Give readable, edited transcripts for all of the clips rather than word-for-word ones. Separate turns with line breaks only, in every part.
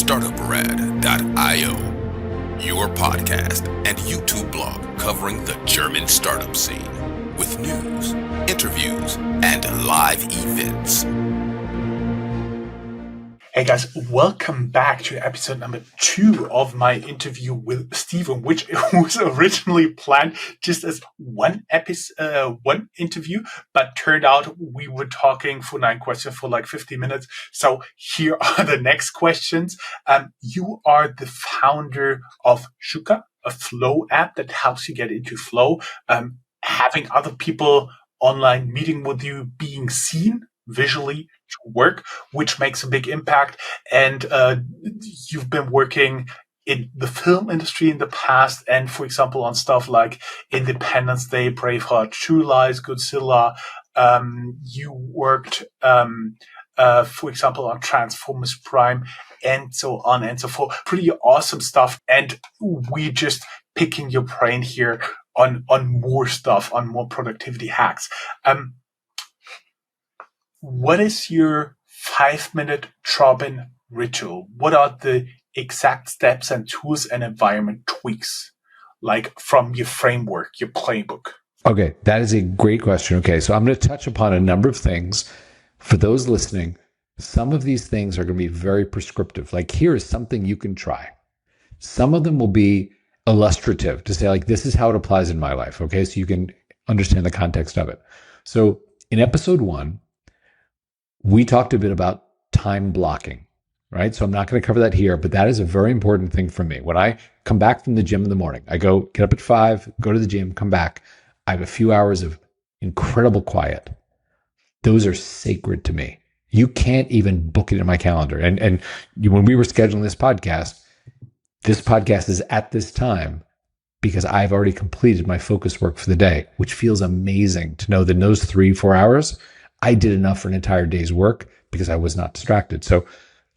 Startuprad.io, your podcast and YouTube blog covering the German startup scene with news, interviews, and live events.
Hey guys, welcome back to episode number 2 of my interview with Steven, which was originally planned just as one interview, but turned out we were talking for 9 questions for like 50 minutes. So here are the next questions. You are the founder of Shuka, a flow app that helps you get into flow. Having other people online meeting with you, being seen visually to work, which makes a big impact. And you've been working in the film industry in the past, and for example, on stuff like Independence Day, Braveheart, True Lies, Godzilla. You worked, for example, on Transformers Prime, and so on and so forth. Pretty awesome stuff. And we just picking your brain here on more stuff, on more productivity hacks. What is your 5-minute drop-in ritual? What are the exact steps and tools and environment tweaks, like from your framework, your playbook?
Okay, that is a great question. Okay, so I'm going to touch upon a number of things. For those listening, some of these things are going to be very prescriptive. Like, here is something you can try. Some of them will be illustrative to say, like, this is how it applies in my life. Okay, so you can understand the context of it. So in episode 1, we talked a bit about time blocking, right? So I'm not going to cover that here, but that is a very important thing for me. When I come back from the gym in the morning, I go get up at 5, go to the gym, come back. I have a few hours of incredible quiet. Those are sacred to me. You can't even book it in my calendar. And when we were scheduling this podcast is at this time because I've already completed my focus work for the day, which feels amazing to know that in those 3-4 hours, I did enough for an entire day's work because I was not distracted. So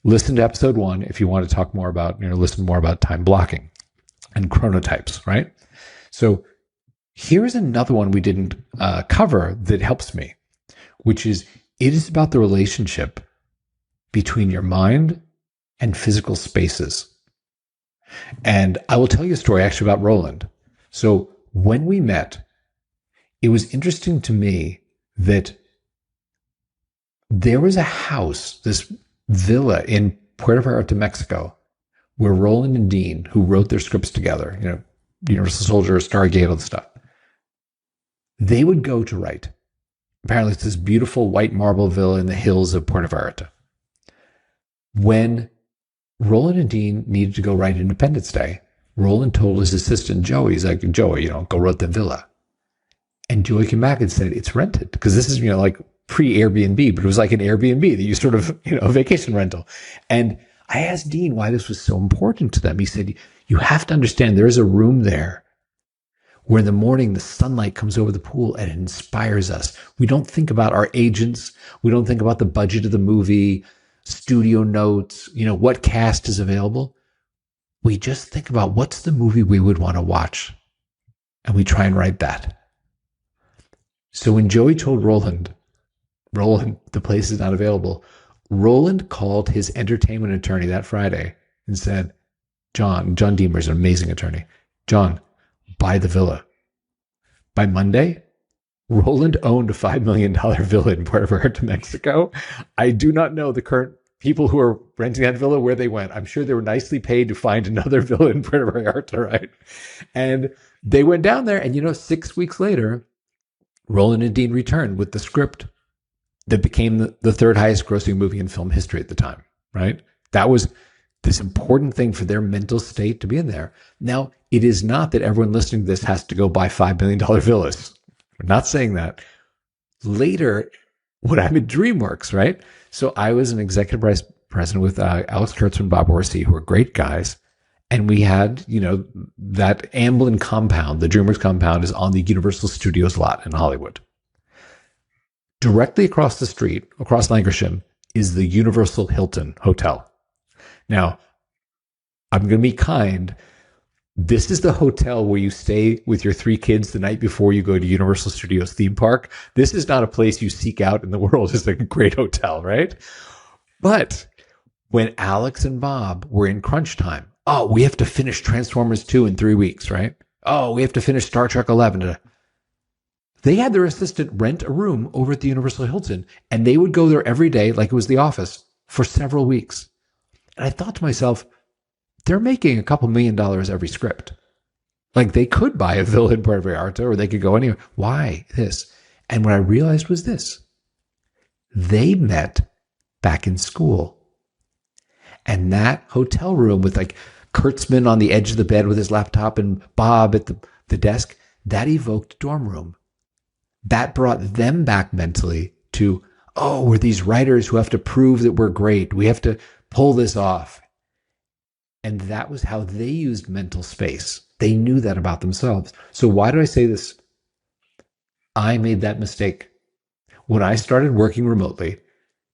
listen to episode 1 if you want to talk more about, listen more about time blocking and chronotypes, right? So here's another one we didn't cover that helps me, which is it is about the relationship between your mind and physical spaces. And I will tell you a story actually about Roland. So when we met, it was interesting to me that there was a house, this villa in Puerto Vallarta, Mexico, where Roland and Dean, who wrote their scripts together, Universal Soldier, Stargate, all the stuff, they would go to write. Apparently, it's this beautiful white marble villa in the hills of Puerto Vallarta. When Roland and Dean needed to go write Independence Day, Roland told his assistant, Joey, he's like, Joey, go write the villa. And Joey came back and said, it's rented. Because this is, like, pre-Airbnb, but it was like an Airbnb that you sort of, a vacation rental. And I asked Dean why this was so important to them. He said, you have to understand there is a room there where in the morning the sunlight comes over the pool and it inspires us. We don't think about our agents. We don't think about the budget of the movie, studio notes, what cast is available. We just think about what's the movie we would want to watch. And we try and write that. So when Joey told Roland, the place is not available, Roland called his entertainment attorney that Friday and said, John Deemer is an amazing attorney. John, buy the villa. By Monday, Roland owned a $5 million villa in Puerto Vallarta, Mexico. I do not know the current people who are renting that villa, where they went. I'm sure they were nicely paid to find another villa in Puerto Vallarta, right? And they went down there, and 6 weeks later, Roland and Dean returned with the script that became the third highest grossing movie in film history at the time, right? That was this important thing for their mental state to be in there. Now, it is not that everyone listening to this has to go buy $5 million villas. We're not saying that. Later, when I'm at DreamWorks, right? So I was an executive vice president with Alex Kurtzman and Bob Orsi, who are great guys. And we had, that Amblin compound, the DreamWorks compound, is on the Universal Studios lot in Hollywood. Directly across the street, across Lankershim, is the Universal Hilton Hotel. Now, I'm going to be kind. This is the hotel where you stay with your 3 kids the night before you go to Universal Studios theme park. This is not a place you seek out in the world as a great hotel, right? But when Alex and Bob were in crunch time. Oh, we have to finish Transformers 2 in 3 weeks, right? Oh, we have to finish Star Trek 11. They had their assistant rent a room over at the Universal Hilton, and they would go there every day like it was the office for several weeks. And I thought to myself, they're making a couple $1,000,000 every script. Like they could buy a villa in Puerto Vallarta or they could go anywhere. Why this? And what I realized was this. They met back in school. And that hotel room with like Kurtzman on the edge of the bed with his laptop and Bob at the desk, that evoked dorm room. That brought them back mentally to, oh, we're these writers who have to prove that we're great. We have to pull this off. And that was how they used mental space. They knew that about themselves. So why do I say this? I made that mistake. When I started working remotely,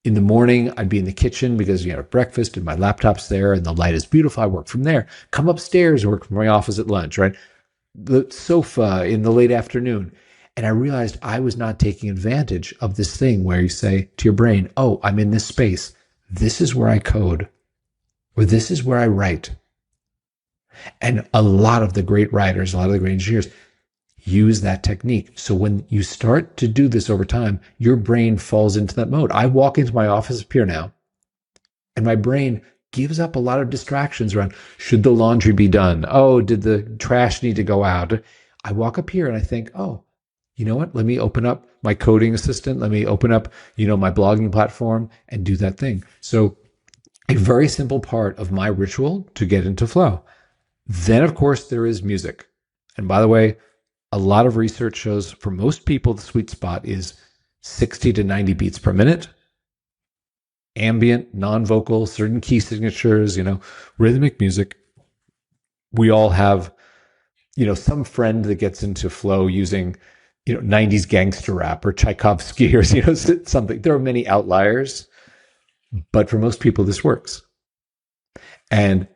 in the morning, I'd be in the kitchen because you have breakfast and my laptop's there and the light is beautiful. I work from there. Come upstairs and work from my office at lunch, right? The sofa in the late afternoon. And I realized I was not taking advantage of this thing where you say to your brain, oh, I'm in this space. This is where I code, or this is where I write. And a lot of the great writers, a lot of the great engineers use that technique. So when you start to do this over time, your brain falls into that mode. I walk into my office up here now, and my brain gives up a lot of distractions around, should the laundry be done? Oh, did the trash need to go out? I walk up here and I think, oh, you know what? Let me open up my coding assistant. Let me open up, my blogging platform and do that thing. So a very simple part of my ritual to get into flow. Then, of course, there is music. And by the way, a lot of research shows for most people, the sweet spot is 60 to 90 beats per minute. Ambient, non-vocal, certain key signatures, rhythmic music. We all have, some friend that gets into flow using, 90s gangster rap or Tchaikovsky or, something. There are many outliers, but for most people, this works. And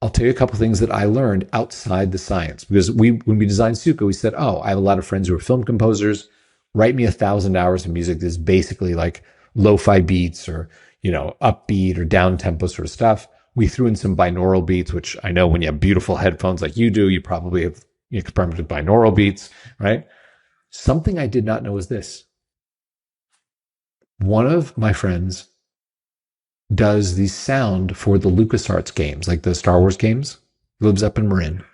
I'll tell you a couple of things that I learned outside the science, because when we designed Suka, we said, oh, I have a lot of friends who are film composers. Write me 1,000 hours of music that's basically like lo-fi beats or, upbeat or down tempo sort of stuff. We threw in some binaural beats, which I know when you have beautiful headphones like you do, you probably have experimented with binaural beats, right? Something I did not know was this. One of my friends does the sound for the LucasArts games, like the Star Wars games. He lives up in Marin.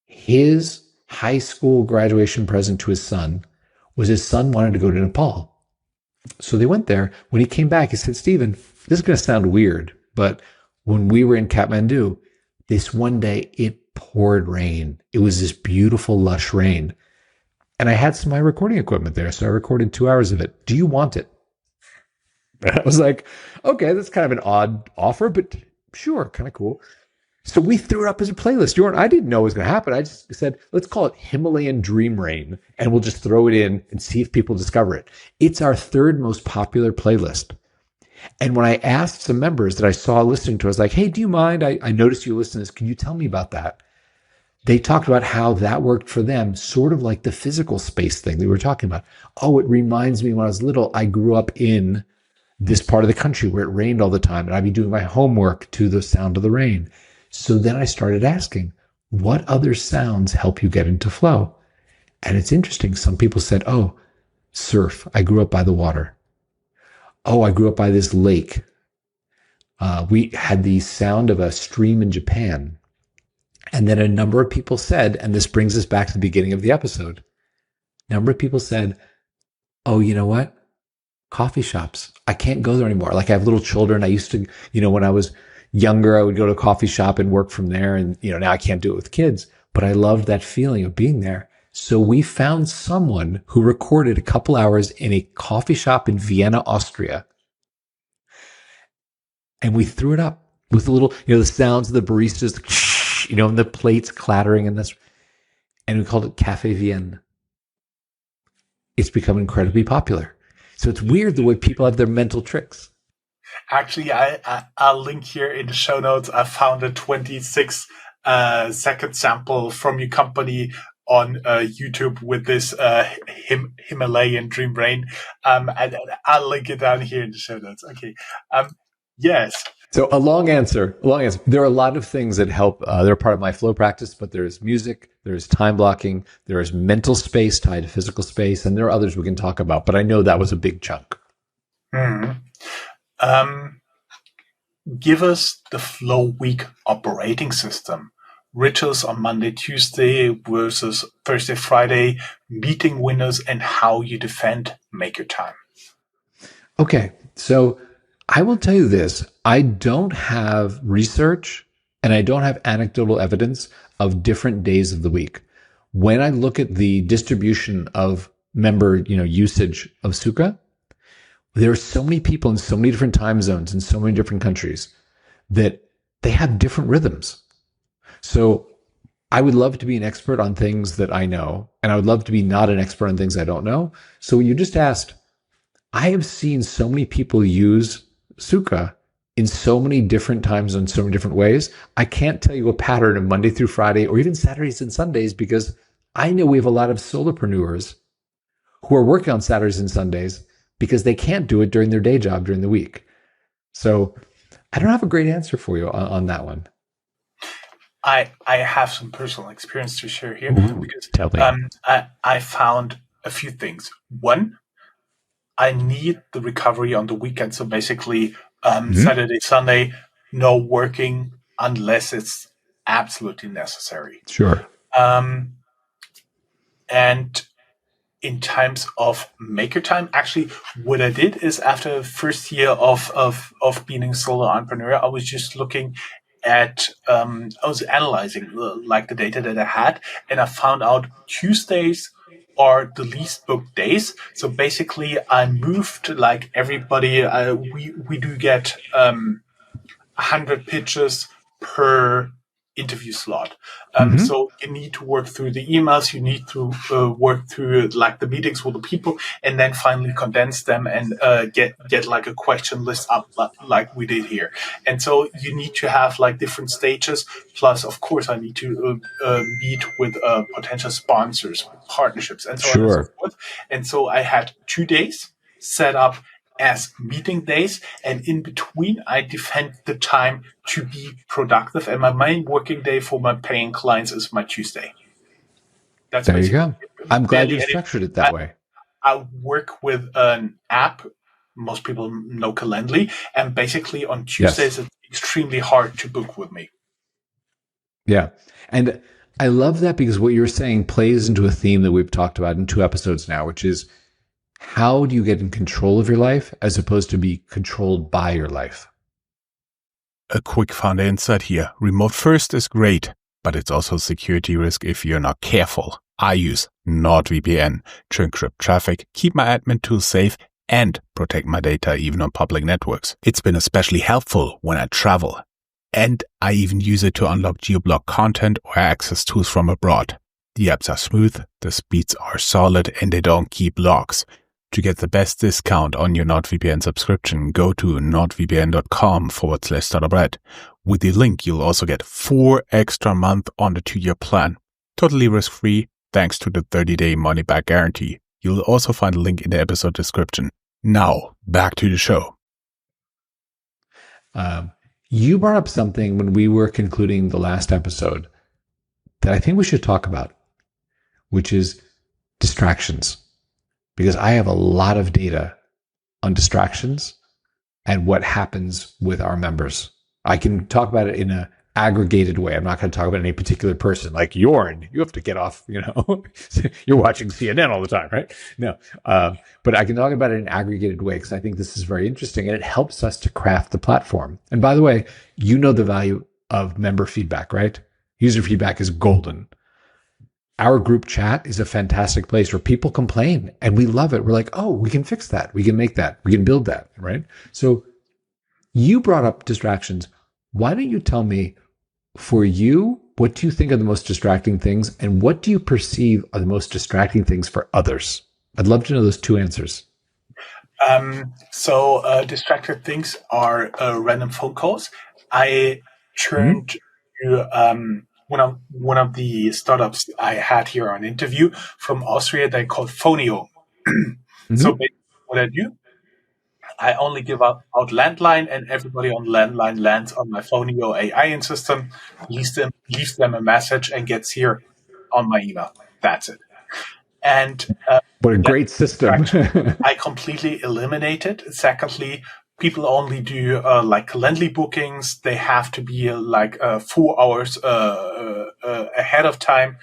His high school graduation present to his son was his son wanted to go to Nepal. So they went there. When he came back, he said, Stephen, this is going to sound weird, but when we were in Kathmandu, this one day it poured rain. It was this beautiful, lush rain. And I had some of my recording equipment there, so I recorded 2 hours of it. Do you want it? And I was like, okay, that's kind of an odd offer, but sure, kind of cool. So we threw it up as a playlist. I didn't know it was going to happen. I just said, let's call it Himalayan Dream Rain, and we'll just throw it in and see if people discover it. It's our third most popular playlist. And when I asked some members that I saw listening to it, I was like, hey, do you mind? I noticed you listen to this. Can you tell me about that? They talked about how that worked for them, sort of like the physical space thing we were talking about. Oh, it reminds me when I was little, I grew up in this part of the country where it rained all the time, and I'd be doing my homework to the sound of the rain. So then I started asking, what other sounds help you get into flow? And it's interesting. Some people said, oh, surf. I grew up by the water. Oh, I grew up by this lake. We had the sound of a stream in Japan. And then a number of people said, and this brings us back to the beginning of the episode, a number of people said, oh, you know what? Coffee shops. I can't go there anymore. Like I have little children. I used to, when I was younger, I would go to a coffee shop and work from there. And, now I can't do it with kids, but I loved that feeling of being there. So we found someone who recorded a couple hours in a coffee shop in Vienna, Austria. And we threw it up with the little, the sounds of the baristas, and the plates clattering and this. And we called it Café Vienne. It's become incredibly popular. So it's weird the way people have their mental tricks.
Actually, I'll link here in the show notes. I found a 26-second sample from your company on YouTube with this Himalayan Dream Rain. And I'll link it down here in the show notes. Okay. Yes.
So a long answer. There are a lot of things that help. They're part of my flow practice, but there's music, there's time blocking, there is mental space tied to physical space, and there are others we can talk about. But I know that was a big chunk.
Um, Give us the flow week operating system. Rituals on Monday, Tuesday versus Thursday, Friday, meeting windows, and how you defend Make Your Time.
Okay, so I will tell you this. I don't have research and I don't have anecdotal evidence of different days of the week. When I look at the distribution of member, usage of Sukkah, there are so many people in so many different time zones in so many different countries that they have different rhythms. So I would love to be an expert on things that I know, and I would love to be not an expert on things I don't know. So you just asked, I have seen so many people use Sukkah in so many different times in so many different ways. I can't tell you a pattern of Monday through Friday or even Saturdays and Sundays because I know we have a lot of solopreneurs who are working on Saturdays and Sundays because they can't do it during their day job during the week. So I don't have a great answer for you on that one.
I have some personal experience to share here.
Ooh,
because
tell me.
I found a few things. One, I need the recovery on the weekend. So basically, Saturday, Sunday, no working unless it's absolutely necessary.
Sure.
And in times of maker time, actually, what I did is after the first year of being a solo entrepreneur, I was just looking at, I was analyzing like the data that I had, and I found out Tuesdays are the least booked days. So basically, I moved like everybody. We do get 100 pitches per interview slot. So you need to work through the emails, you need to work through like the meetings with the people, and then finally condense them and get like a question list up like we did here. And so you need to have like different stages. Plus, of course, I need to meet with potential sponsors, partnerships, and so on and so
Sure.
forth. And so I had 2 days set up as meeting days, and in between I defend the time to be productive, and my main working day for my paying clients is my Tuesday. That's
There you
basically
go. I'm glad you
barely any.
structured it that way.
I work with an app, most people know Calendly, and basically on Tuesdays
Yes.
it's extremely hard to book with me.
Yeah. And I love that because what you're saying plays into a theme that we've talked about in 2 episodes now, which is how do you get in control of your life as opposed to be controlled by your life?
A quick founder insight here. Remote first is great, but it's also a security risk if you're not careful. I use NordVPN to encrypt traffic, keep my admin tools safe, and protect my data even on public networks. It's been especially helpful when I travel. And I even use it to unlock geo-blocked content or access tools from abroad. The apps are smooth, the speeds are solid, and they don't keep logs. To get the best discount on your NordVPN subscription, go to nordvpn.com/startuprad. With the link, you'll also get 4 extra months on the 2-year plan. Totally risk-free, thanks to the 30-day money-back guarantee. You'll also find a link in the episode description. Now, back to the show.
You brought up something when we were concluding the last episode that I think we should talk about, which is distractions. Because I have a lot of data on distractions and what happens with our members. I can talk about it in an aggregated way. I'm not going to talk about any particular person like Jorn. You have to get off, you're watching CNN all the time, right? No. But I can talk about it in an aggregated way because I think this is very interesting and it helps us to craft the platform. And by the way, you know the value of member feedback, right? User feedback is golden. Our group chat is a fantastic place where people complain and we love it. We're like, oh, we can fix that. We can make that. We can build that, right? So you brought up distractions. Why don't you tell me, for you, what do you think are the most distracting things and what do you perceive are the most distracting things for others? I'd love to know those 2 answers.
Distracted things are random phone calls. I turned to one of the startups I had here on interview from Austria. They called Phonio. So basically what I do, I only give out landline, and everybody on landline lands on my Phoneo AI system, leaves them a message, and gets here on my email. That's it. And
What a
that
great system.
I completely eliminated. Secondly, people only do like Calendly bookings. They have to be 4 hours ahead of time.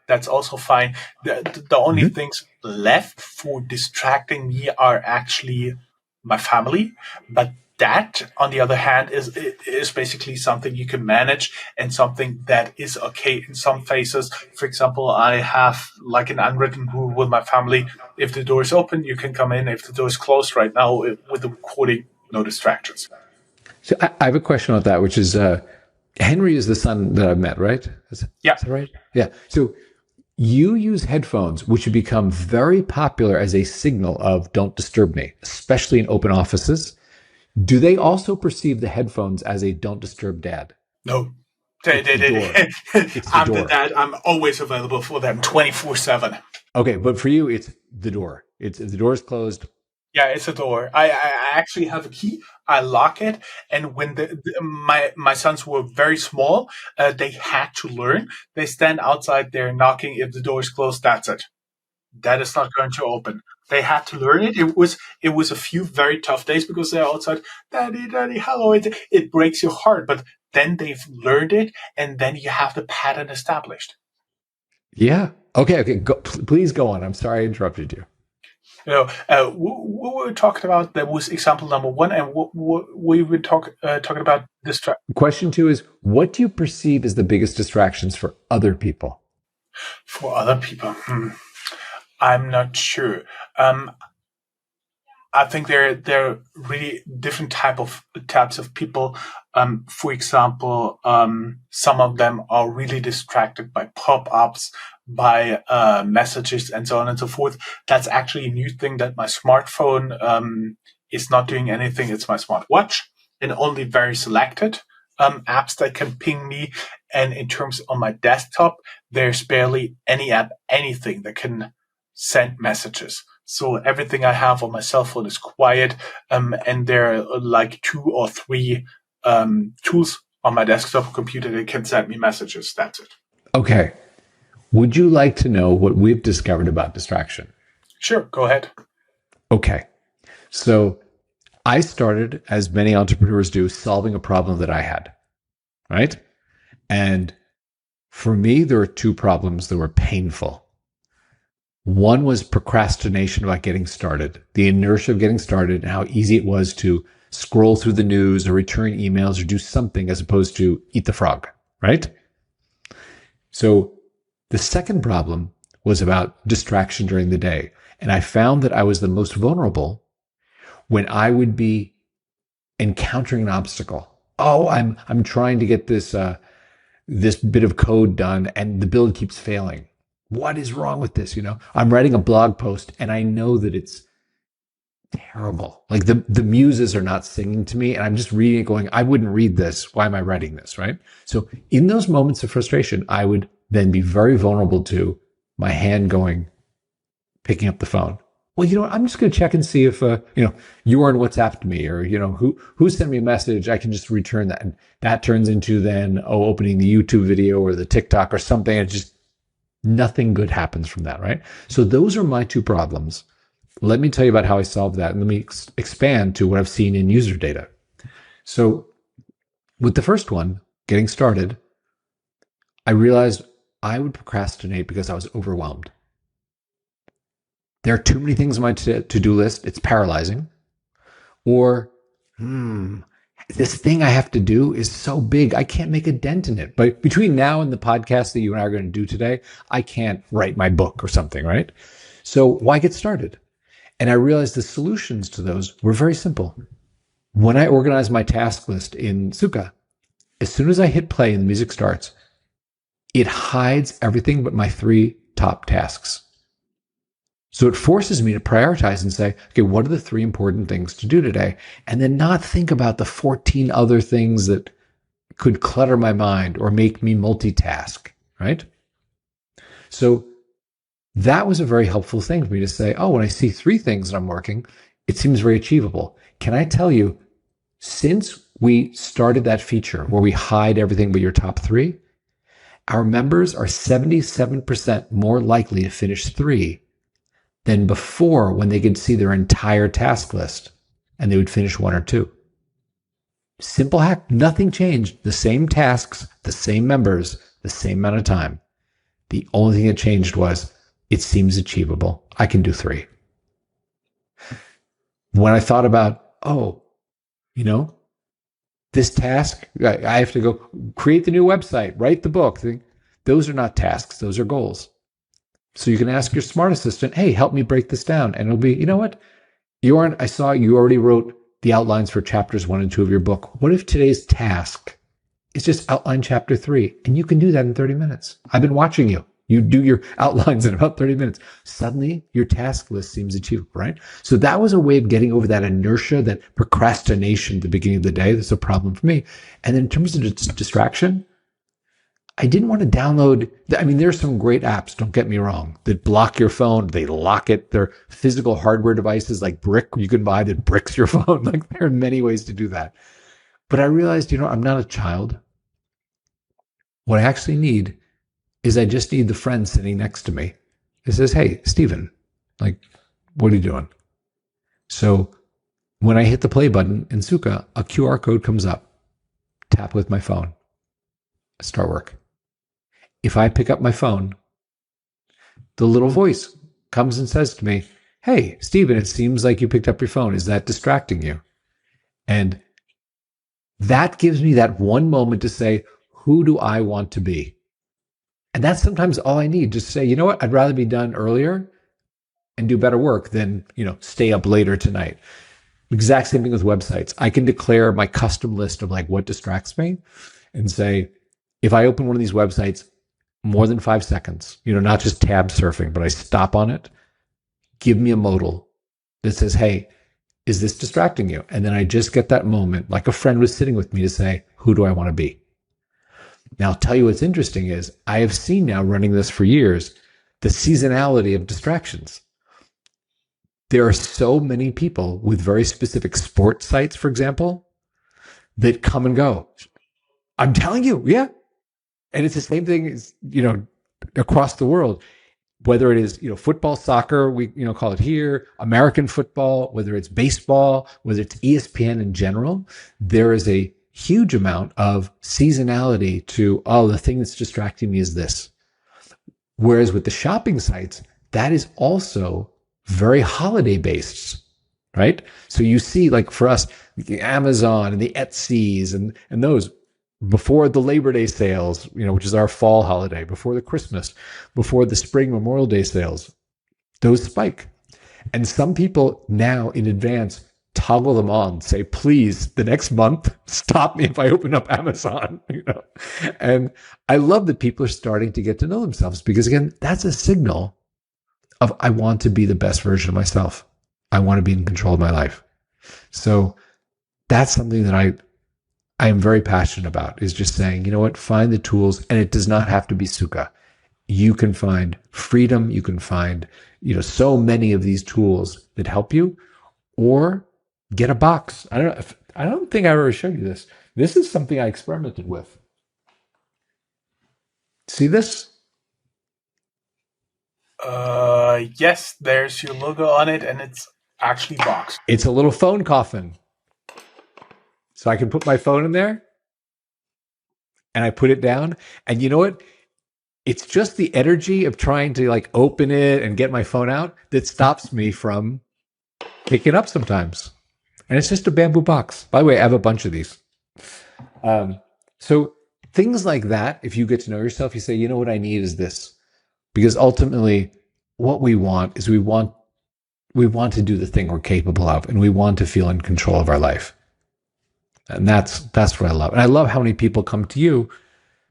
That's also fine. The only things left for distracting me are actually my family, but that, on the other hand, is basically something you can manage and something that is okay in some phases. For example, I have like an unwritten rule with my family: if the door is open, you can come in. If the door is closed, right now with the recording, no distractions.
So I have a question on that, which is Henry is the son that I've met, right? Is that right? Yeah. So you use headphones, which have become very popular as a signal of don't disturb me, especially in open offices. Do they also perceive the headphones as a don't disturb dad?
No.
I'm
the dad. I'm always available for them 24/7.
Okay, but for you, it's the door. It's if the door is closed.
Yeah, it's a door. I actually have a key. I lock it, and when my sons were very small, they had to learn. They stand outside there knocking. If the door is closed, that's it. That is not going to open. They had to learn it. It was a few very tough days because they're outside. Daddy, daddy, hello. It breaks your heart, but then they've learned it, and then you have the pattern established.
Yeah. Okay. Please go on. I'm sorry I interrupted you.
What we were talking about, that was example number one, and what we were talking about
Question 2 is, what do you perceive as the biggest distractions for other people?
For other people, I'm not sure. I think there are really different types of people. For example, some of them are really distracted by pop-ups, by messages, and so on and so forth. That's actually a new thing, that my smartphone is not doing anything. It's my smartwatch, and only very selected apps that can ping me. And in terms of my desktop, there's barely any app, anything that can send messages. So everything I have on my cell phone is quiet, and there are like 2 or 3 tools on my desktop computer that can send me messages. That's it.
Okay. Would you like to know what we've discovered about distraction?
Sure, go ahead.
Okay. So I started, as many entrepreneurs do, solving a problem that I had, right? And for me, there were 2 problems that were painful. One was procrastination about getting started, the inertia of getting started, and how easy it was to scroll through the news or return emails or do something as opposed to eat the frog, right? So the second problem was about distraction during the day. And I found that I was the most vulnerable when I would be encountering an obstacle. Oh, I'm trying to get this bit of code done, and the build keeps failing. What is wrong with this? I'm writing a blog post and I know that it's terrible. Like the muses are not singing to me, and I'm just reading it going, I wouldn't read this. Why am I writing this? Right? So in those moments of frustration, I would then be very vulnerable to my hand going, picking up the phone. Well, I'm just going to check and see if, you aren't WhatsApped me, or, who sent me a message. I can just return that. And that turns into then, opening the YouTube video or the TikTok or something. And just nothing good happens from that, right? So those are my 2 problems. Let me tell you about how I solved that. And let me expand to what I've seen in user data. So with the first one, getting started, I realized I would procrastinate because I was overwhelmed. There are too many things on my to-do list. It's paralyzing. Or, this thing I have to do is so big, I can't make a dent in it. But between now and the podcast that you and I are going to do today, I can't write my book or something, right? So why get started? And I realized the solutions to those were very simple. When I organize my task list in Suka, as soon as I hit play and the music starts, it hides everything but my 3 top tasks. So it forces me to prioritize and say, okay, what are the 3 important things to do today? And then not think about the 14 other things that could clutter my mind or make me multitask, right? So that was a very helpful thing for me to say, when I see 3 things that I'm working, It seems very achievable. Can I tell you, since we started that feature where we hide everything but your top 3, our members are 77% more likely to finish 3 than before, when they could see their entire task list and they would finish 1 or 2. Simple hack, nothing changed. The same tasks, the same members, the same amount of time. The only thing that changed was it seems achievable. I can do 3. When I thought about, this task, I have to go create the new website, write the book. Those are not tasks. Those are goals. So you can ask your smart assistant, hey, help me break this down. And it'll be, you know what? I saw you already wrote the outlines for chapters 1 and 2 of your book. What if today's task is just outline chapter 3? And you can do that in 30 minutes. I've been watching you. You do your outlines in about 30 minutes. Suddenly, your task list seems achievable, right? So that was a way of getting over that inertia, that procrastination at the beginning of the day. That's a problem for me. And then in terms of distraction, I didn't want to download. I mean, there's some great apps, don't get me wrong, that block your phone. They lock it. They're physical hardware devices like brick you can buy that bricks your phone. Like, there are many ways to do that. But I realized, I'm not a child. What I actually need is I just need the friend sitting next to me. It says, hey, Stephen, what are you doing? So when I hit the play button in Suka, a QR code comes up. Tap with my phone. Start work. If I pick up my phone, the little voice comes and says to me, hey, Stephen, it seems like you picked up your phone. Is that distracting you? And that gives me that one moment to say, who do I want to be? And that's sometimes all I need. Just say, you know what? I'd rather be done earlier and do better work than, stay up later tonight. Exact same thing with websites. I can declare my custom list of what distracts me and say, if I open one of these websites more than 5 seconds, not just tab surfing, but I stop on it, give me a modal that says, hey, is this distracting you? And then I just get that moment, like a friend was sitting with me, to say, who do I want to be? Now, I'll tell you what's interesting is I have seen now, running this for years, the seasonality of distractions. There are so many people with very specific sports sites, for example, that come and go. I'm telling you, yeah. And it's the same thing as, across the world, whether it is, football, soccer, we, call it here, American football, whether it's baseball, whether it's ESPN in general, there is a huge amount of seasonality to, the thing that's distracting me is this. Whereas with the shopping sites, that is also very holiday based, right? So you see, for us, the Amazon and the Etsy's and those, before the Labor Day sales, which is our fall holiday, before the Christmas, before the spring Memorial Day sales, those spike. And some people now in advance toggle them on, say, please, the next month, stop me if I open up Amazon, And I love that people are starting to get to know themselves, because again, that's a signal of, I want to be the best version of myself. I want to be in control of my life. So that's something that I am very passionate about, is just saying, you know what, find the tools, and it does not have to be Suka. You can find freedom. You can find, so many of these tools that help you, or get a box. I don't think I ever showed you this. This is something I experimented with. See this?
Yes, there's your logo on it, and it's actually boxed.
It's a little phone coffin. So I can put my phone in there, and I put it down. And you know what? It's just the energy of trying to open it and get my phone out that stops me from picking it up sometimes. And it's just a bamboo box. By the way, I have a bunch of these. So things like that, if you get to know yourself, you say, you know what I need is this. Because ultimately, what we want is we want to do the thing we're capable of, and we want to feel in control of our life. And that's what I love. And I love how many people come to you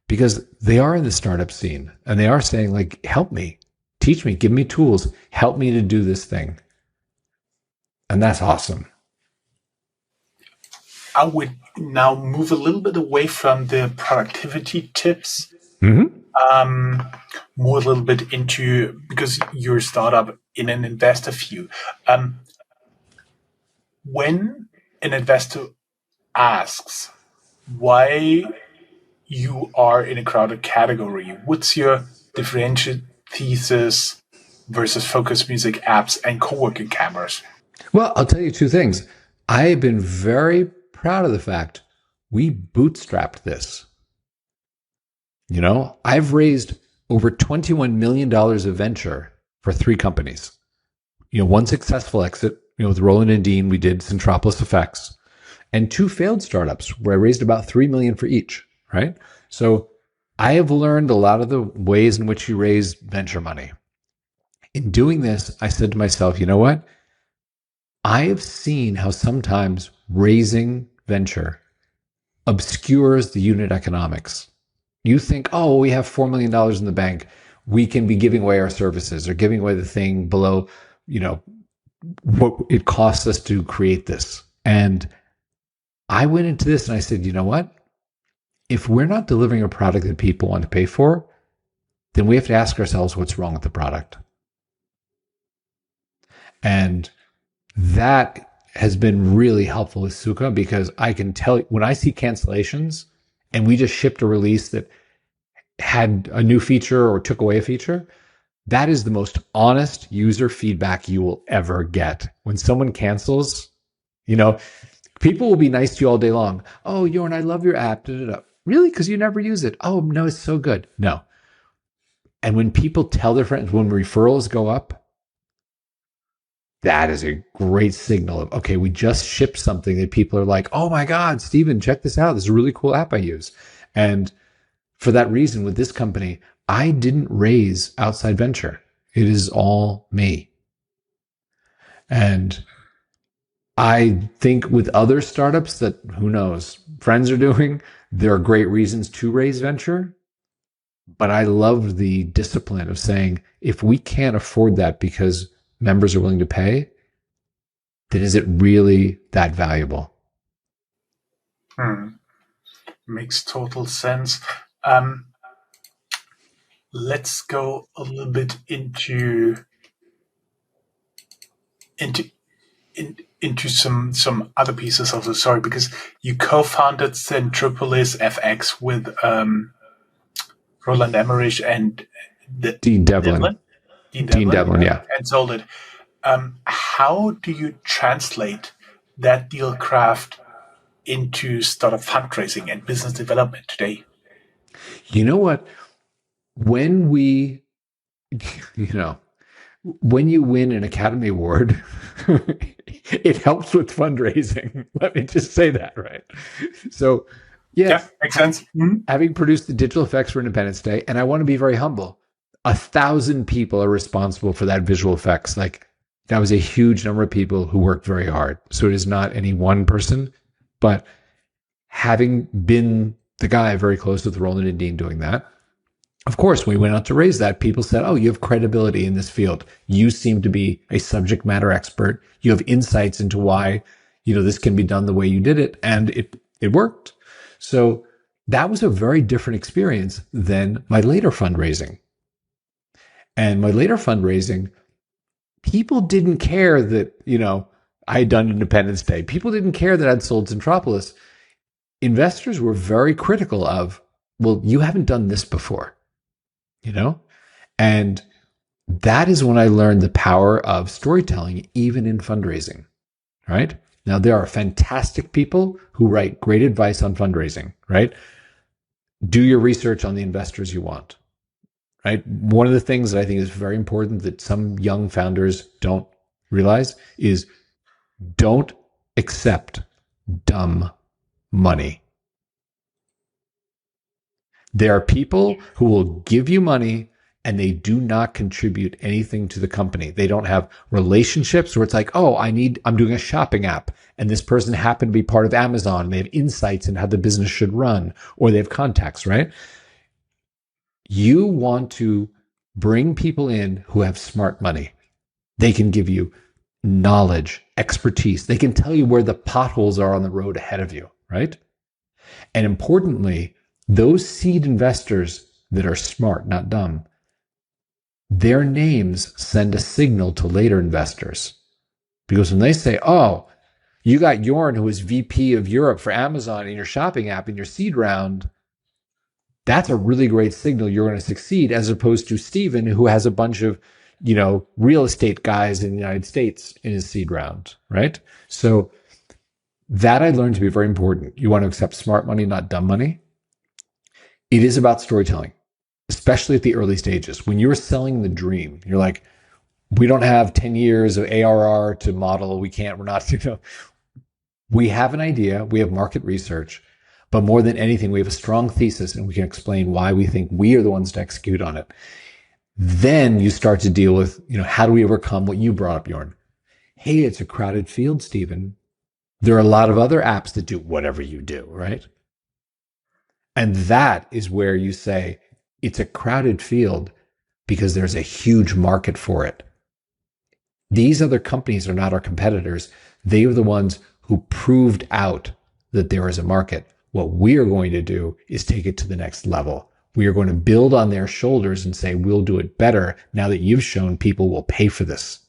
because they are in the startup scene and they are saying, help me, teach me, give me tools, help me to do this thing. And that's awesome.
I would now move a little bit away from the productivity tips, more a little bit into, because you're a startup in an investor view. when an investor asks why you are in a crowded category, what's your differentiated thesis versus focus music apps and co-working cameras?
Well, I'll tell you two things. I have been very proud of the fact we bootstrapped this. I've raised over $21 million of venture for 3 companies. One successful exit, with Roland and Dean, we did Centropolis Effects, and 2 failed startups where I raised about $3 million for each, right? So I have learned a lot of the ways in which you raise venture money. In doing this, I said to myself, you know what? I have seen how sometimes raising venture obscures the unit economics. You think, oh, we have $4 million in the bank. We can be giving away our services or giving away the thing below, what it costs us to create this. And I went into this and I said, you know what? If we're not delivering a product that people want to pay for, then we have to ask ourselves what's wrong with the product. And that has been really helpful with Suka, because I can tell when I see cancellations and we just shipped a release that had a new feature or took away a feature, that is the most honest user feedback you will ever get. When someone cancels, people will be nice to you all day long. Oh, Jorn, I love your app. Da, da, da. Really? Because you never use it. Oh, no, it's so good. No. And when people tell their friends, when referrals go up, that is a great signal of, okay, we just shipped something that people are like, oh my God, Steven, check this out. This is a really cool app I use. And for that reason, with this company, I didn't raise outside venture. It is all me. And I think with other startups that, who knows, friends are doing, there are great reasons to raise venture. But I love the discipline of saying, if we can't afford that because members are willing to pay, then is it really that valuable?
Makes total sense. Let's go a little bit into some other pieces of the story, because you co-founded Centropolis FX with Roland Emmerich and
Dean Devlin. Dean Devlin, yeah.
And sold it. How do you translate that deal craft into startup fundraising and business development today?
You know what? When we, when you win an Academy Award, it helps with fundraising. Let me just say that, right? So, yes,
yeah, makes sense.
Having produced the digital effects for Independence Day, and I want to be very humble, 1,000 people are responsible for that visual effects. Like, that was a huge number of people who worked very hard. So it is not any one person, but having been the guy very close with Roland and Dean doing that, of course, when we went out to raise that, people said, oh, you have credibility in this field. You seem to be a subject matter expert. You have insights into why, this can be done the way you did it. And it worked. So that was a very different experience than my later fundraising. And my later fundraising, people didn't care that, I had done Independence Day. People didn't care that I'd sold Centropolis. Investors were very critical of, well, you haven't done this before. And that is when I learned the power of storytelling, even in fundraising, right? Now, there are fantastic people who write great advice on fundraising, right? Do your research on the investors you want, right? One of the things that I think is very important that some young founders don't realize is don't accept dumb money. There are people who will give you money and they do not contribute anything to the company. They don't have relationships where it's like, oh, I'm doing a shopping app and this person happened to be part of Amazon and they have insights in how the business should run, or they have contacts, right? You want to bring people in who have smart money. They can give you knowledge, expertise. They can tell you where the potholes are on the road ahead of you, right? And importantly, those seed investors that are smart, not dumb, their names send a signal to later investors. Because when they say, oh, You got Jorn, who is VP of Europe for Amazon in your shopping app in your seed round. That's a really great signal you're going to succeed, as opposed to Steven, who has a bunch of, real estate guys in the United States in his seed round, right? So that I learned to be very important. You want to accept smart money, not dumb money. It is about storytelling, especially at the early stages. When you're selling the dream, you're like, we don't have 10 years of ARR to model. We're not, we have an idea. We have market research. But more than anything, we have a strong thesis and we can explain why we think we are the ones to execute on it. Then you start to deal with, how do we overcome what you brought up, Jorn? Hey, it's a crowded field, Stephen. There are a lot of other apps that do whatever you do, right? And that is where you say it's a crowded field because there's a huge market for it. These other companies are not our competitors. They are the ones who proved out that there is a market. What we are going to do is take it to the next level. We are going to build on their shoulders and say, we'll do it better now that you've shown people will pay for this.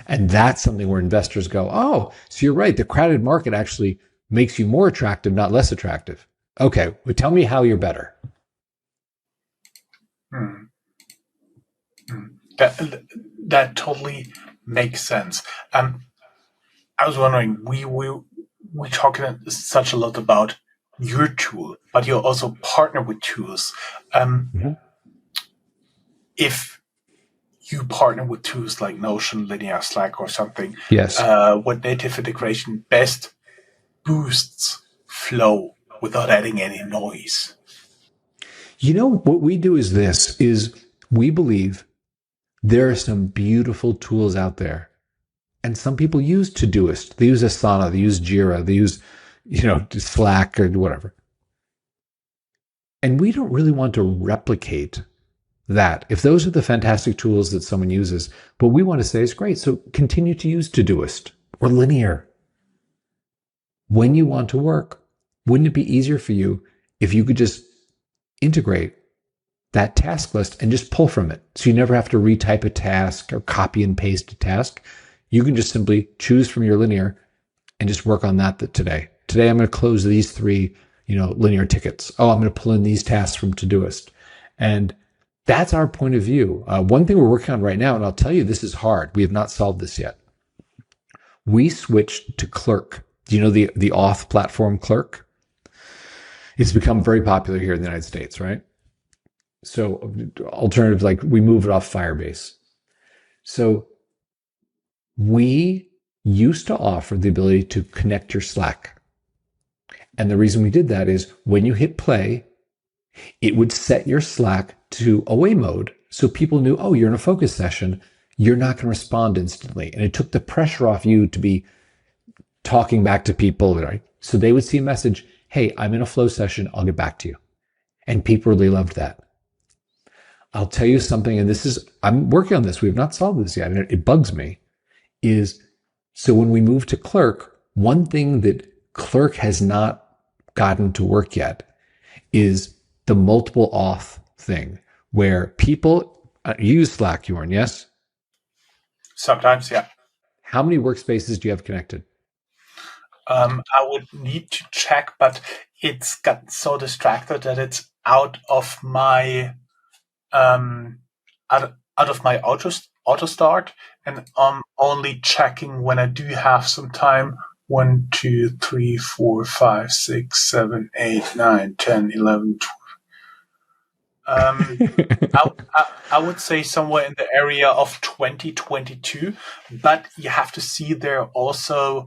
And that's something where investors go, oh, so you're right. The crowded market actually makes you more attractive, not less attractive. Okay, well, tell me how you're better.
That totally makes sense. I was wondering, we talk such a lot about your tool, but you also partner with tools. If you partner with tools like Notion, Linear, Slack, or something,
yes,
what native integration best boosts flow without adding any noise?
What we do is we believe there are some beautiful tools out there. And some people use Todoist. They use Asana. They use Jira. They use, Slack or whatever. And we don't really want to replicate that. If those are the fantastic tools that someone uses, what we want to say is great. So continue to use Todoist or Linear. When you want to work, wouldn't it be easier for you if you could just integrate that task list and just pull from it? So you never have to retype a task or copy and paste a task. You can just simply choose from your Linear and just work on that today. Today, I'm going to close these 3, Linear tickets. Oh, I'm going to pull in these tasks from Todoist. And that's our point of view. One thing we're working on right now, and I'll tell you, this is hard. We have not solved this yet. We switched to Clerk. Do you know the auth platform Clerk? It's become very popular here in the United States, right? So alternatives, like we move it off Firebase. So we used to offer the ability to connect your Slack. And the reason we did that is when you hit play, it would set your Slack to away mode. So people knew, oh, you're in a focus session. You're not going to respond instantly. And it took the pressure off you to be talking back to people, right? So they would see a message, hey, I'm in a flow session. I'll get back to you. And people really loved that. I'll tell you something, and I'm working on this. We have not solved this yet, and it bugs me, is so when we move to Clerk, one thing that Clerk has not gotten to work yet is the multiple auth thing, where people use Slack, Jorn, yes?
Sometimes, yeah.
How many workspaces do you have connected?
I would need to check, but it's got so distracted that it's out of my auto start, and I'm only checking when I do have some time. 1, 2, 3, 4, 5, 6, 7, 8, 9, 10, 11, 12. I would say somewhere in the area of 2022, but you have to see there also,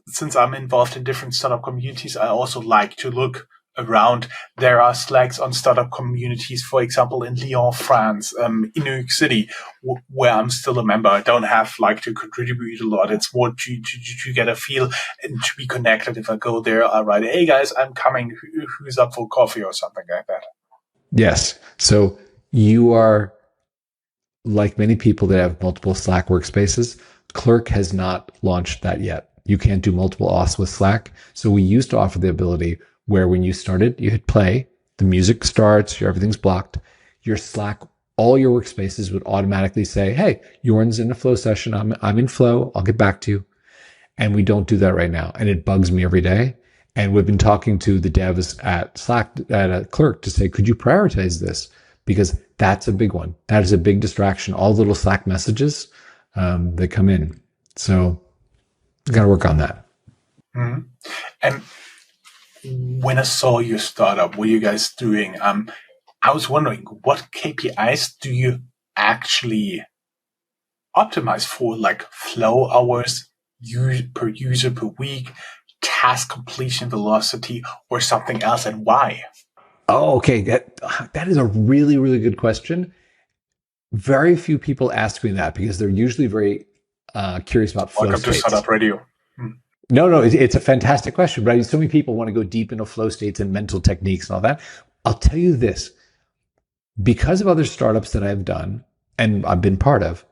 since I'm involved in different startup communities, I also like to look around. There are Slacks on startup communities, for example, in Lyon, France, in New York City, where I'm still a member. I don't have to contribute a lot. It's more to get a feel and to be connected. If I go there, I write, hey guys, I'm coming. Who's up for coffee or something like that?
Yes. So you are like many people that have multiple Slack workspaces. Clerk has not launched that yet. You can't do multiple auths with Slack. So we used to offer the ability where when you started, you hit play, the music starts, everything's blocked. Your Slack, all your workspaces would automatically say, hey, Jorn's in a flow session. I'm in flow. I'll get back to you. And we don't do that right now. And it bugs me every day. And we've been talking to the devs at Slack, at a clerk, to say, could you prioritize this? Because that's a big one. That is a big distraction. All little Slack messages that come in. So we got to work on that.
Mm-hmm. And when I saw your startup, what you guys doing, I was wondering, what KPIs do you actually optimize for, like flow hours per user per week, task completion velocity, or something else, and why?
Oh, okay. That is a really, really good question. Very few people ask me that because they're usually very curious about flow
Welcome
states.
to Startup.io.
No, it's a fantastic question, but so many people want to go deep into flow states and mental techniques and all that. I'll tell you this, because of other startups that I've done and I've been part of,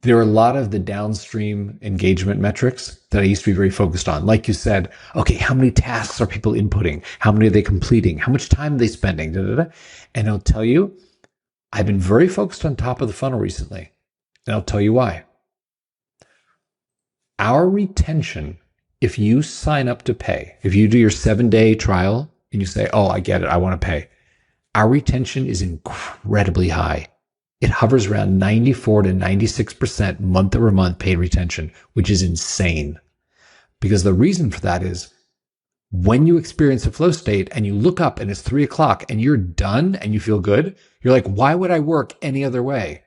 there are a lot of the downstream engagement metrics that I used to be very focused on. Like you said, okay, how many tasks are people inputting? How many are they completing? How much time are they spending? Da, da, da. And I'll tell you, I've been very focused on top of the funnel recently. And I'll tell you why. Our retention, if you sign up to pay, if you do your 7-day trial and you say, oh, I get it, I want to pay, our retention is incredibly high. It hovers around 94 to 96% month over month paid retention, which is insane. Because the reason for that is when you experience a flow state and you look up and it's 3 o'clock and you're done and you feel good, you're like, why would I work any other way?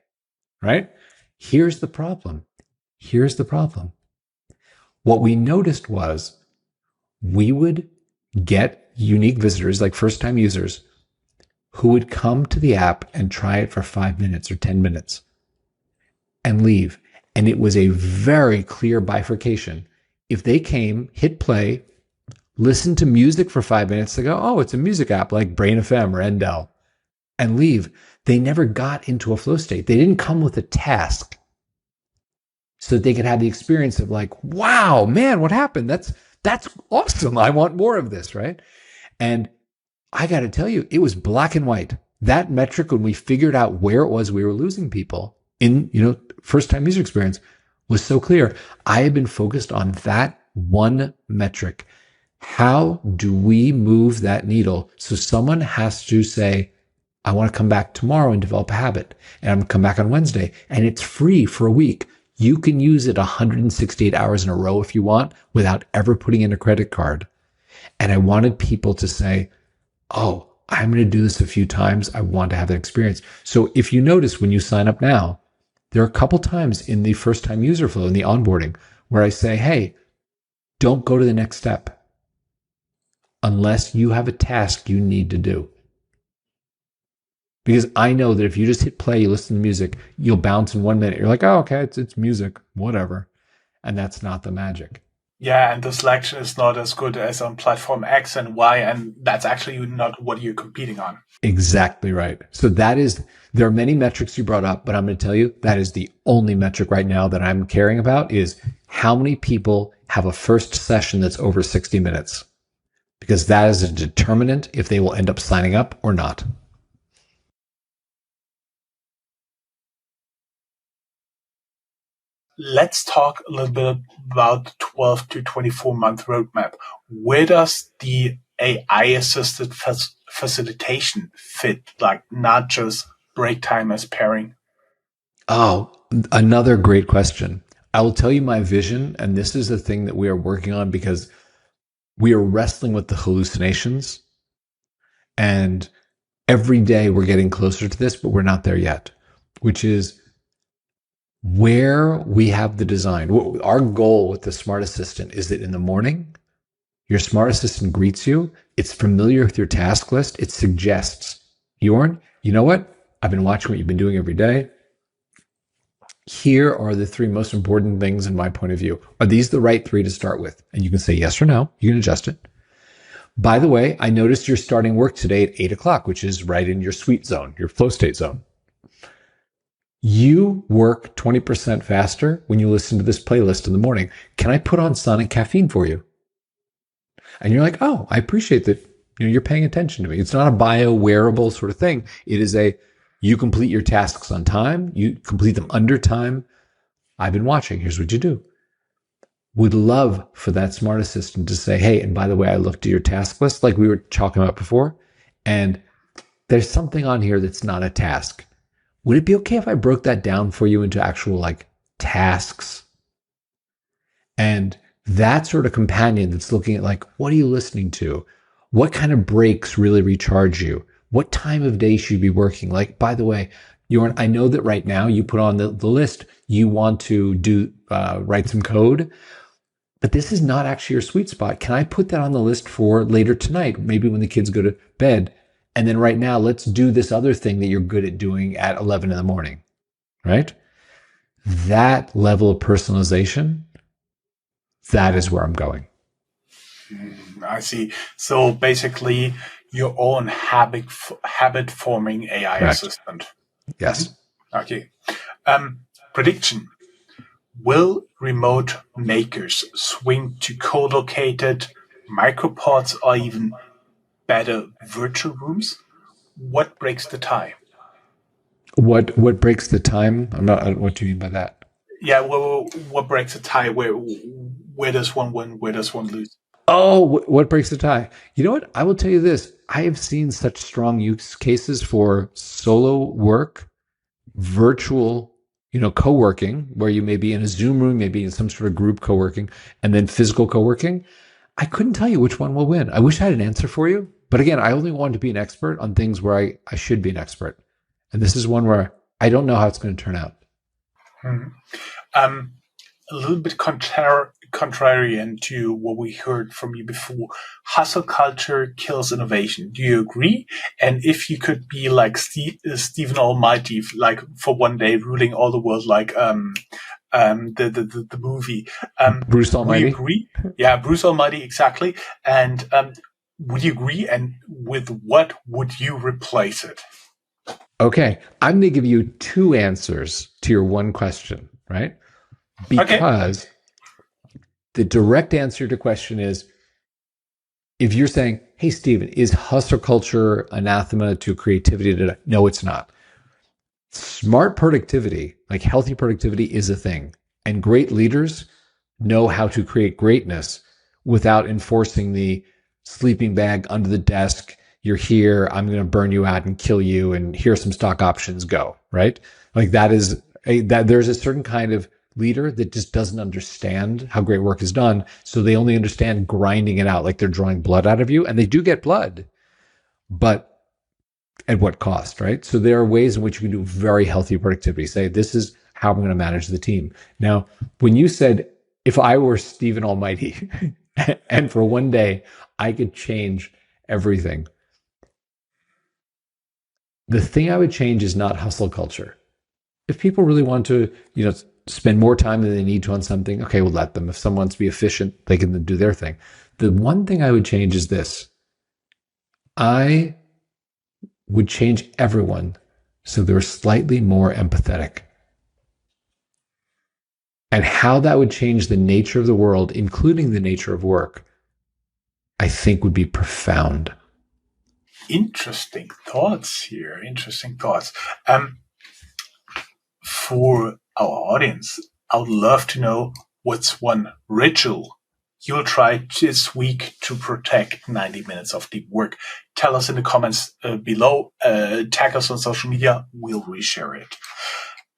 Right? Here's the problem. What we noticed was we would get unique visitors, like first-time users, who would come to the app and try it for 5 minutes or 10 minutes and leave. And it was a very clear bifurcation. If they came, hit play, listened to music for 5 minutes, they go, oh, it's a music app like Brain FM or Endel, and leave. They never got into a flow state. They didn't come with a task so that they could have the experience of like, wow, man, what happened? That's awesome. I want more of this, right? And I got to tell you, it was black and white. That metric, when we figured out where it was we were losing people in, first-time user experience, was so clear. I have been focused on that one metric. How do we move that needle so someone has to say, I want to come back tomorrow and develop a habit, and I'm going to come back on Wednesday, and it's free for a week. You can use it 168 hours in a row if you want without ever putting in a credit card. And I wanted people to say, oh, I'm going to do this a few times. I want to have that experience. So if you notice when you sign up now, there are a couple times in the first time user flow, in the onboarding, where I say, hey, don't go to the next step unless you have a task you need to do. Because I know that if you just hit play, you listen to music, you'll bounce in 1 minute. You're like, oh, okay, it's music, whatever. And that's not the magic.
Yeah, and the selection is not as good as on platform X and Y, and that's actually not what you're competing on.
Exactly right. So there are many metrics you brought up, but I'm going to tell you that is the only metric right now that I'm caring about is how many people have a first session that's over 60 minutes. Because that is a determinant if they will end up signing up or not.
Let's talk a little bit about the 12 to 24 month roadmap. Where does the AI assisted facilitation fit, like not just break time as pairing?
Oh, another great question. I will tell you my vision, and this is the thing that we are working on because we are wrestling with the hallucinations. And every day we're getting closer to this, but we're not there yet, which is where we have the design. Our goal with the Smart Assistant is that in the morning, your Smart Assistant greets you. It's familiar with your task list. It suggests, Jorn, you know what? I've been watching what you've been doing every day. Here are the 3 most important things in my point of view. Are these the right 3 to start with? And you can say yes or no. You can adjust it. By the way, I noticed you're starting work today at 8 o'clock, which is right in your sweet zone, your flow state zone. You work 20% faster when you listen to this playlist in the morning. Can I put on Sonic Caffeine for you? And you're like, oh, I appreciate that. You're paying attention to me. It's not a bio-wearable sort of thing. It is you complete your tasks on time. You complete them under time. I've been watching. Here's what you do. would love for that smart assistant to say, hey, and by the way, I looked at your task list like we were talking about before, and there's something on here that's not a task. Would it be okay if I broke that down for you into actual like tasks? And that sort of companion that's looking at like, what are you listening to? What kind of breaks really recharge you? What time of day should you be working? Like, by the way, I know that right now you put on the list, you want to write some code, but this is not actually your sweet spot. Can I put that on the list for later tonight? Maybe when the kids go to bed. And then right now, let's do this other thing that you're good at doing at 11 in the morning, right? That level of personalization, that is where I'm going.
I see. So basically, your own habit-forming AI
Correct.
assistant.
Yes.
Okay. Prediction. Will remote makers swing to co-located micropods or even better virtual rooms? What breaks the tie?
What breaks the time? What do you mean by that?
Yeah, well, what breaks the tie? Where does one win? Where does one lose?
Oh, what breaks the tie? You know what? I will tell you this. I have seen such strong use cases for solo work, virtual, co-working, where you may be in a Zoom room, maybe in some sort of group co-working, and then physical co-working. I couldn't tell you which one will win. I wish I had an answer for you. But again, I only want to be an expert on things where I should be an expert. And this is one where I don't know how it's going to turn out.
A little bit contrarian to what we heard from you before. Hustle culture kills innovation. Do you agree? And if you could be like Stephen Almighty, like for one day, ruling all the world, like the movie,
Bruce Almighty.
Would you agree? Yeah, Bruce Almighty, exactly. And would you agree? And with what would you replace it?
Okay, I'm going to give you two answers to your one question, right? Because the direct answer to the question is, if you're saying, hey, Stephen, is hustle culture anathema to creativity? No, it's not. Smart productivity, like healthy productivity, is a thing. And great leaders know how to create greatness without enforcing the sleeping bag under the desk. You're here, I'm going to burn you out and kill you, and here's some stock options, go, right? Like there's a certain kind of leader that just doesn't understand how great work is done. So they only understand grinding it out, like they're drawing blood out of you, and they do get blood, but at what cost, right? So there are ways in which you can do very healthy productivity. Say, this is how I'm going to manage the team. Now, when you said, if I were Stephen Almighty and for one day I could change everything, the thing I would change is not hustle culture. If people really want to, spend more time than they need to on something, okay, we'll let them. If someone wants to be efficient, they can do their thing. The one thing I would change is this. I would change everyone so they're slightly more empathetic. And how that would change the nature of the world, including the nature of work, I think would be profound.
Interesting thoughts here. Interesting thoughts. For our audience, I would love to know what's one ritual you'll try this week to protect 90 minutes of deep work. Tell us in the comments below. Tag us on social media. We'll reshare it.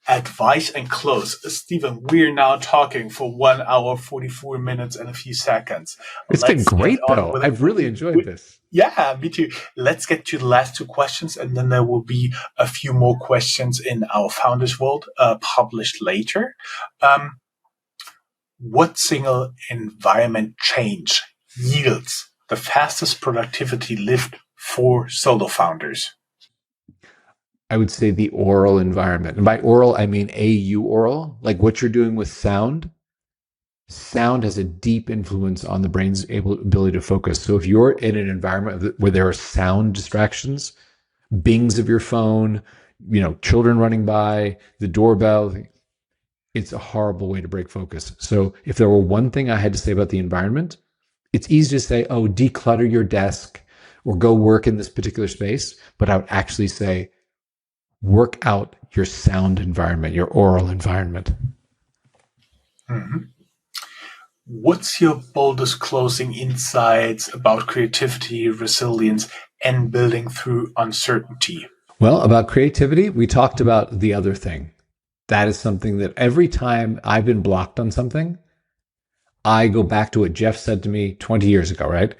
Advice and close. Stephen, we're now talking for 1 hour, 44 minutes and a few seconds.
It's been great, though. I've really enjoyed this.
Yeah, me too. Let's get to the last two questions, and then there will be a few more questions in our Founders Vault published later. What single environment change yields the fastest productivity lift for solo founders?
I would say the oral environment. And by oral, I mean AU oral, like what you're doing with sound. Sound has a deep influence on the brain's ability to focus. So if you're in an environment where there are sound distractions, bings of your phone, children running by, the doorbell, it's a horrible way to break focus. So if there were one thing I had to say about the environment, it's easy to say, oh, declutter your desk or go work in this particular space. But I would actually say, work out your sound environment, your oral environment.
Mm-hmm. What's your boldest closing insights about creativity, resilience, and building through uncertainty?
Well, about creativity, we talked about the other thing. That is something that every time I've been blocked on something, I go back to what Jeff said to me 20 years ago, right?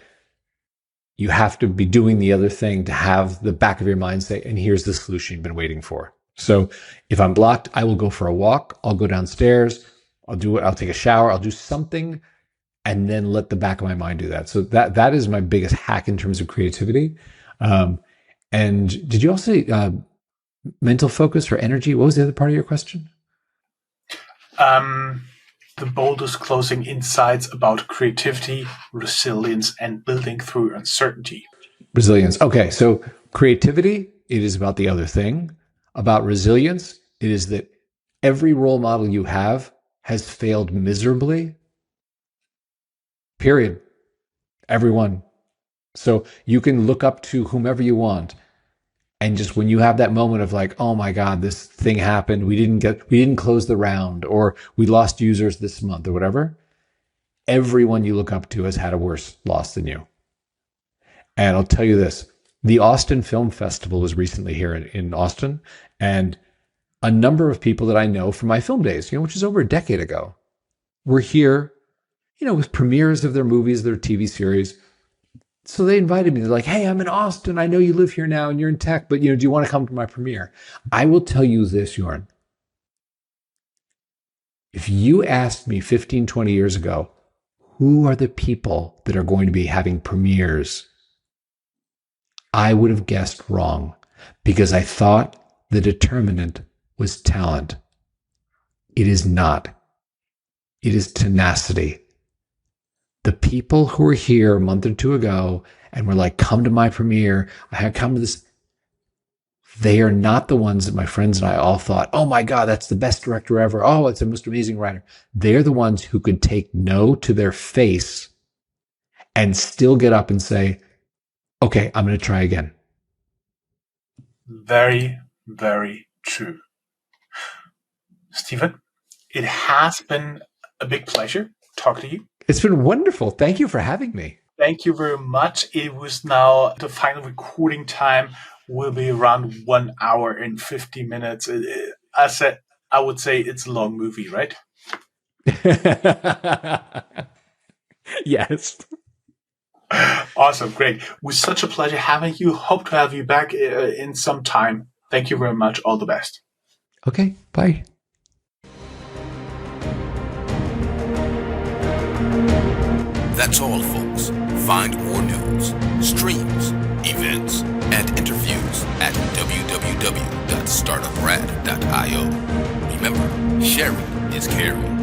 You have to be doing the other thing to have the back of your mind say, and here's the solution you've been waiting for. So if I'm blocked, I will go for a walk. I'll go downstairs. I'll take a shower. I'll do something and then let the back of my mind do that. So that is my biggest hack in terms of creativity. And did you also say mental focus or energy? What was the other part of your question?
The boldest closing insights about creativity, resilience, and building through uncertainty.
Resilience. Okay, so creativity, it is about the other thing. About resilience, it is that every role model you have has failed miserably. Period. Everyone. So you can look up to whomever you want. And just when you have that moment of like, oh my God, this thing happened. We didn't close the round, or we lost users this month or whatever. Everyone you look up to has had a worse loss than you. And I'll tell you this, the Austin Film Festival was recently here in Austin, and a number of people that I know from my film days, which is over a decade ago, were here, with premieres of their movies, their TV series. So they invited me. They're like, hey, I'm in Austin. I know you live here now and you're in tech, but do you want to come to my premiere? I will tell you this, Jorn. If you asked me 15, 20 years ago, who are the people that are going to be having premieres, I would have guessed wrong because I thought the determinant was talent. It is not. It is tenacity. The people who were here a month or two ago and were like, come to my premiere, I had come to this. They are not the ones that my friends and I all thought, oh my God, that's the best director ever. Oh, it's the most amazing writer. They're the ones who could take no to their face and still get up and say, okay, I'm going to try again.
Very, very true. Stephen, it has been a big pleasure talking to you.
It's been wonderful. Thank you for having me.
Thank you very much. It was now the final recording time will be around 1 hour and 50 minutes. I would say it's a long movie, right?
Yes.
Awesome. Great. It was such a pleasure having you. Hope to have you back in some time. Thank you very much. All the best.
Okay. Bye.
That's all, folks. Find more news, streams, events, and interviews at www.startuprad.io. Remember, sharing is caring.